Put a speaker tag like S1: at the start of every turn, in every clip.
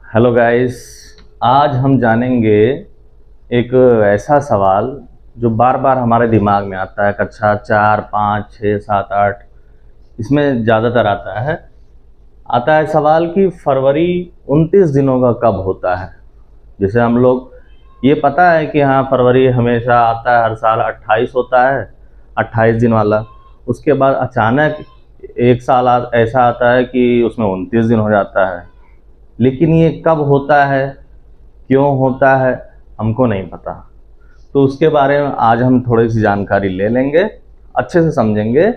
S1: Hello guys. आज हम जानेंगे एक ऐसा सवाल जो बार बार हमारे दिमाग में आता है। कक्षा 4, 5, 6, 7, 8 इसमें ज़्यादातर आता है सवाल कि फरवरी 29 दिनों का कब होता है। जैसे हम लोग ये पता है कि हाँ, फरवरी हमेशा आता है, हर साल 28 होता है, 28 दिन वाला। उसके बाद अचानक एक साल ऐसा आता है कि उसमें 29 दिन हो जाता है। लेकिन ये कब होता है, क्यों होता है, हमको नहीं पता। तो उसके बारे में आज हम थोड़ी सी जानकारी ले लेंगे, अच्छे से समझेंगे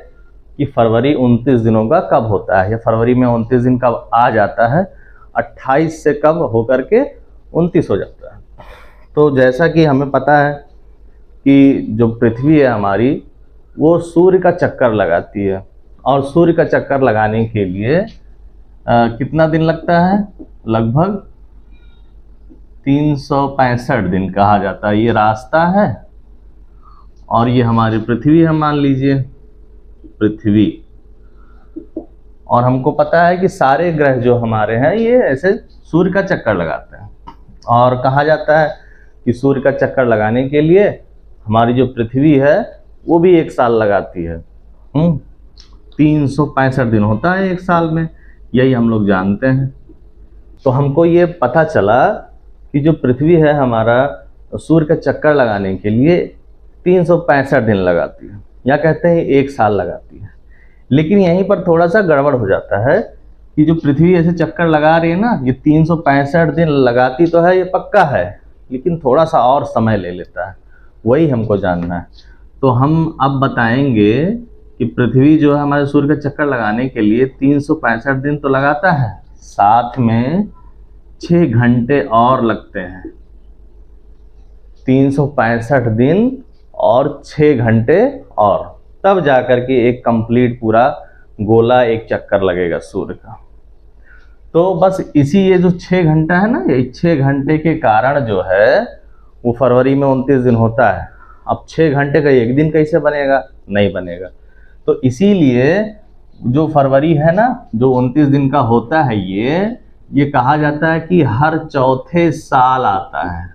S1: कि फरवरी 29 दिनों का कब होता है, या फरवरी में 29 दिन कब आ जाता है, 28 से कब होकर के 29 हो जाता है। तो जैसा कि हमें पता है कि जो पृथ्वी है हमारी, वो सूर्य का चक्कर लगाती है, और सूर्य का चक्कर लगाने के लिए कितना दिन लगता है? लगभग 365 दिन कहा जाता है। ये रास्ता है और ये हमारी पृथ्वी है, मान लीजिए पृथ्वी। और हमको पता है कि सारे ग्रह जो हमारे हैं ये ऐसे सूर्य का चक्कर लगाते हैं। और कहा जाता है कि सूर्य का चक्कर लगाने के लिए हमारी जो पृथ्वी है वो भी एक साल लगाती है। 365 दिन होता है एक साल में, यही हम लोग जानते हैं। तो हमको ये पता चला कि जो पृथ्वी है हमारा, सूर्य का चक्कर लगाने के लिए 365 दिन लगाती है, या कहते हैं एक साल लगाती है। लेकिन यहीं पर थोड़ा सा गड़बड़ हो जाता है कि जो पृथ्वी ऐसे चक्कर लगा रही है ना, ये 365 दिन लगाती तो है, ये पक्का है, लेकिन थोड़ा सा और समय ले लेता है। वही हमको जानना है। तो हम अब बताएंगे कि पृथ्वी जो है हमारे सूर्य का चक्कर लगाने के लिए 365 दिन तो लगाता है, साथ में 6 घंटे और लगते हैं। 365 दिन और 6 घंटे और, तब जाकर के एक कंप्लीट पूरा गोला, एक चक्कर लगेगा सूर्य का। तो बस इसी ये जो 6 घंटा है ना, ये 6 घंटे के कारण जो है वो फरवरी में 29 दिन होता है। अब 6 घंटे का एक दिन कैसे बनेगा? नहीं बनेगा। तो इसीलिए जो फरवरी है ना, जो 29 दिन का होता है, ये कहा जाता है कि हर चौथे साल आता है,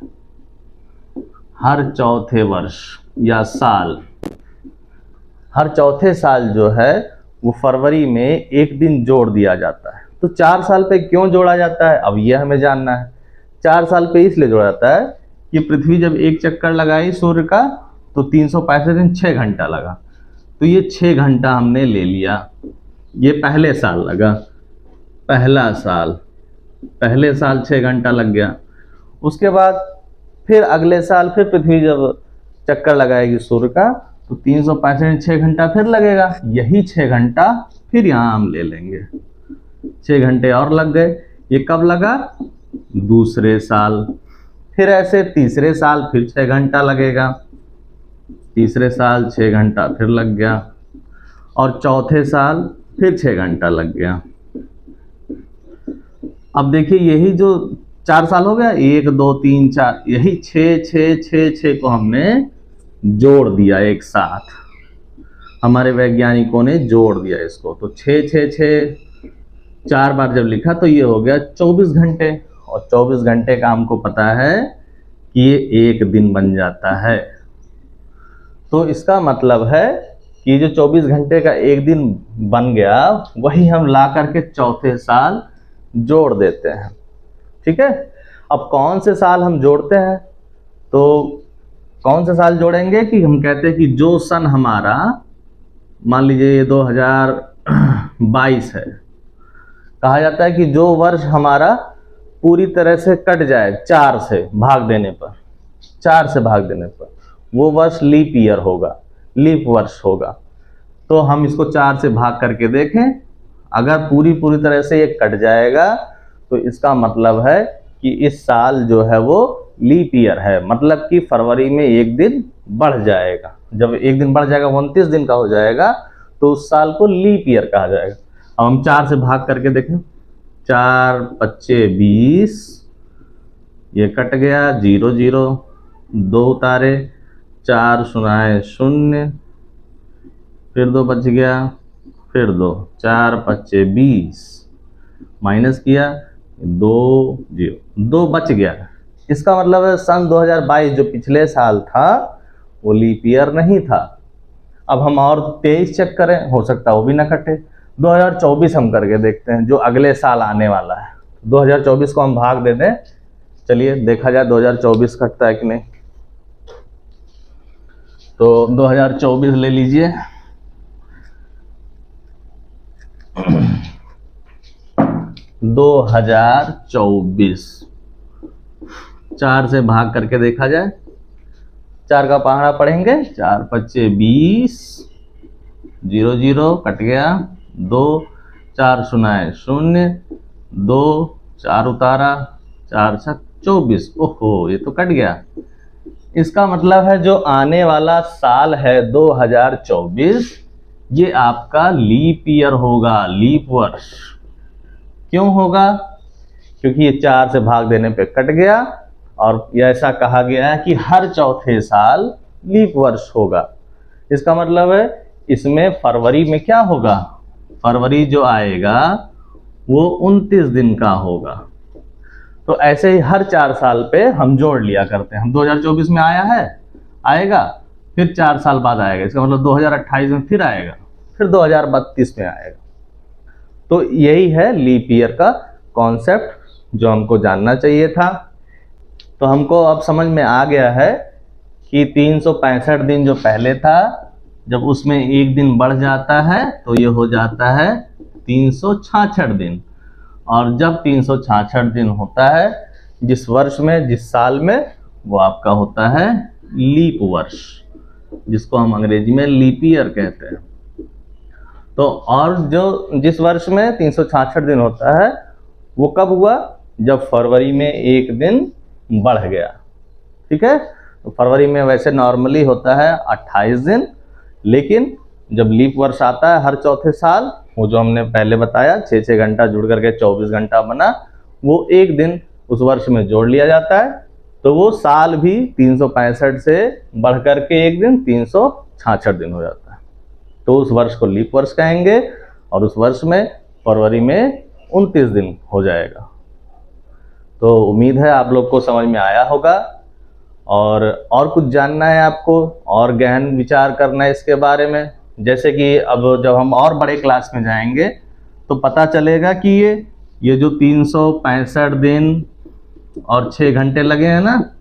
S1: हर चौथे वर्ष या साल, हर चौथे साल जो है वो फरवरी में एक दिन जोड़ दिया जाता है। तो 4 साल पे क्यों जोड़ा जाता है, अब ये हमें जानना है। 4 साल पे इसलिए जोड़ा जाता है कि पृथ्वी जब एक चक्कर लगाई सूर्य का तो 365 दिन 6 घंटा लगा। तो ये 6 घंटा हमने ले लिया, ये पहले साल लगा, पहला साल, पहले साल 6 घंटा लग गया। उसके बाद फिर अगले साल फिर पृथ्वी जब चक्कर लगाएगी सूर्य का तो 365 6 घंटा फिर लगेगा। यही 6 घंटा फिर यहाँ हम ले लेंगे, 6 घंटे और लग गए। ये कब लगा? दूसरे साल। फिर ऐसे तीसरे साल फिर 6 घंटा लगेगा, तीसरे साल 6 घंटा फिर लग गया, और चौथे साल फिर 6 घंटा लग गया। अब देखिए, यही जो 4 साल हो गया, 1 2 3 4, यही 6 6 6 6 को हमने जोड़ दिया एक साथ। हमारे वैज्ञानिकों ने जोड़ दिया इसको। तो 6 6 6 4 बार जब लिखा तो ये हो गया 24 घंटे, और 24 घंटे का हमको पता है कि ये एक दिन बन जाता है। तो इसका मतलब है कि जो 24 घंटे का एक दिन बन गया, वही हम ला करके चौथे साल जोड़ देते हैं। ठीक है। अब कौन से साल हम जोड़ते हैं? तो कौन से साल जोड़ेंगे कि हम कहते हैं कि जो सन हमारा, मान लीजिए ये 2022 है, कहा जाता है कि जो वर्ष हमारा पूरी तरह से कट जाए 4 से भाग देने पर, 4 से भाग देने पर, वो वर्ष लीप ईयर होगा, लीप वर्ष होगा। तो हम इसको 4 से भाग करके देखें, अगर पूरी तरह से ये कट जाएगा तो इसका मतलब है कि इस साल जो है वो लीप ईयर है, मतलब कि फरवरी में एक दिन बढ़ जाएगा। जब एक दिन बढ़ जाएगा, 29 दिन का हो जाएगा, तो उस साल को लीप ईयर कहा जाएगा। अब हम 4 से भाग करके देखें, 4 पच्चे 20, ये कट गया, 0 0, 2 उतारे, 4 शून्य 0, फिर 2 बच गया, फिर 2, 4 पच्चे 20, माइनस किया 2 बच गया। इसका मतलब है सन 2022 जो पिछले साल था वो लीप ईयर नहीं था। अब हम और 23 चेक करें, हो सकता है वो भी ना कटे। 2024 हम करके देखते हैं, जो अगले साल आने वाला है। 2024 को हम भाग दे दें, चलिए देखा जाए 2024 कटता है कि नहीं। तो 2024 ले लीजिए। 2024 4 से भाग करके देखा जाए, 4 का पहाड़ा पढ़ेंगे, 4 पच्चे 20, 0 0 कट गया। 2 4 सुनाए 0, 2 4 उतारा, 4 छक 24। ओहो, ये तो कट गया। इसका मतलब है जो आने वाला साल है 2024, ये आपका लीप ईयर होगा, लीप वर्ष। क्यों होगा? क्योंकि ये 4 से भाग देने पे कट गया, और ये ऐसा कहा गया है कि हर चौथे साल लीप वर्ष होगा। इसका मतलब है इसमें फरवरी में क्या होगा, फरवरी जो आएगा वो 29 दिन का होगा। तो ऐसे ही हर 4 साल पे हम जोड़ लिया करते हैं। हम 2024 में आया है, आएगा, फिर 4 साल बाद आएगा, इसका मतलब 2028 में फिर आएगा, फिर 2032 में आएगा। तो यही है लीप ईयर का कॉन्सेप्ट जो हमको जानना चाहिए था। तो हमको अब समझ में आ गया है कि 365 दिन जो पहले था, जब उसमें एक दिन बढ़ जाता है तो ये हो जाता है 366 दिन। और जब 366 दिन होता है जिस वर्ष में, जिस साल में, वो आपका होता है लीप वर्ष, जिसको हम अंग्रेजी में लीप ईयर कहते हैं। तो और जो जिस वर्ष में 366 दिन होता है वो कब हुआ? जब फरवरी में एक दिन बढ़ गया। ठीक है, तो फरवरी में वैसे नॉर्मली होता है 28 दिन, लेकिन जब लीप वर्ष आता है हर चौथे साल, वो जो हमने पहले बताया 6-6 घंटा जुड़ करके 24 घंटा बना, वो एक दिन उस वर्ष में जोड़ लिया जाता है, तो वो साल भी 365 से बढ़ करके एक दिन 366 दिन हो जाता है। तो उस वर्ष को लीप वर्ष कहेंगे, और उस वर्ष में फरवरी में 29 दिन हो जाएगा। तो उम्मीद है आप लोग को समझ में आया होगा। और कुछ जानना है आपको, और गहन विचार करना है इसके बारे में, जैसे कि अब जब हम और बड़े क्लास में जाएंगे तो पता चलेगा कि ये जो 365 दिन और 6 घंटे लगे हैं ना,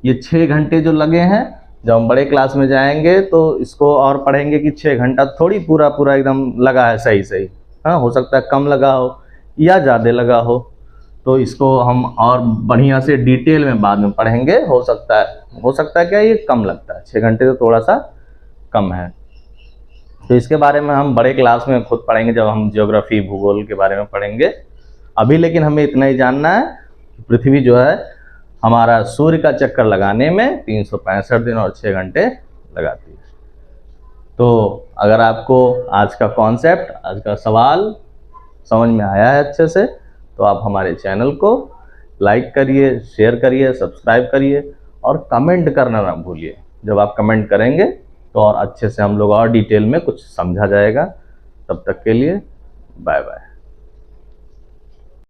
S1: ये 6 घंटे जो लगे हैं, जब हम बड़े क्लास में जाएंगे तो इसको और पढ़ेंगे कि 6 घंटा थोड़ी पूरा पूरा एकदम लगा है सही सही, हाँ, हो सकता है कम लगा हो या ज़्यादा लगा हो। तो इसको हम और बढ़िया से डिटेल में बाद में पढ़ेंगे। हो सकता है क्या ये कम लगता है, 6 घंटे तो थोड़ा सा कम है। तो इसके बारे में हम बड़े क्लास में खुद पढ़ेंगे, जब हम ज्योग्राफी भूगोल के बारे में पढ़ेंगे। अभी लेकिन हमें इतना ही जानना है, पृथ्वी जो है हमारा सूर्य का चक्कर लगाने में 365 दिन और 6 घंटे लगाती है। तो अगर आपको आज का कॉन्सेप्ट, आज का सवाल समझ में आया है अच्छे से, तो आप हमारे चैनल को लाइक करिए, शेयर करिए, सब्सक्राइब करिए, और कमेंट करना ना भूलिए। जब आप कमेंट करेंगे तो और अच्छे से हम लोग और डिटेल में कुछ समझा जाएगा। तब तक के लिए बाय बाय।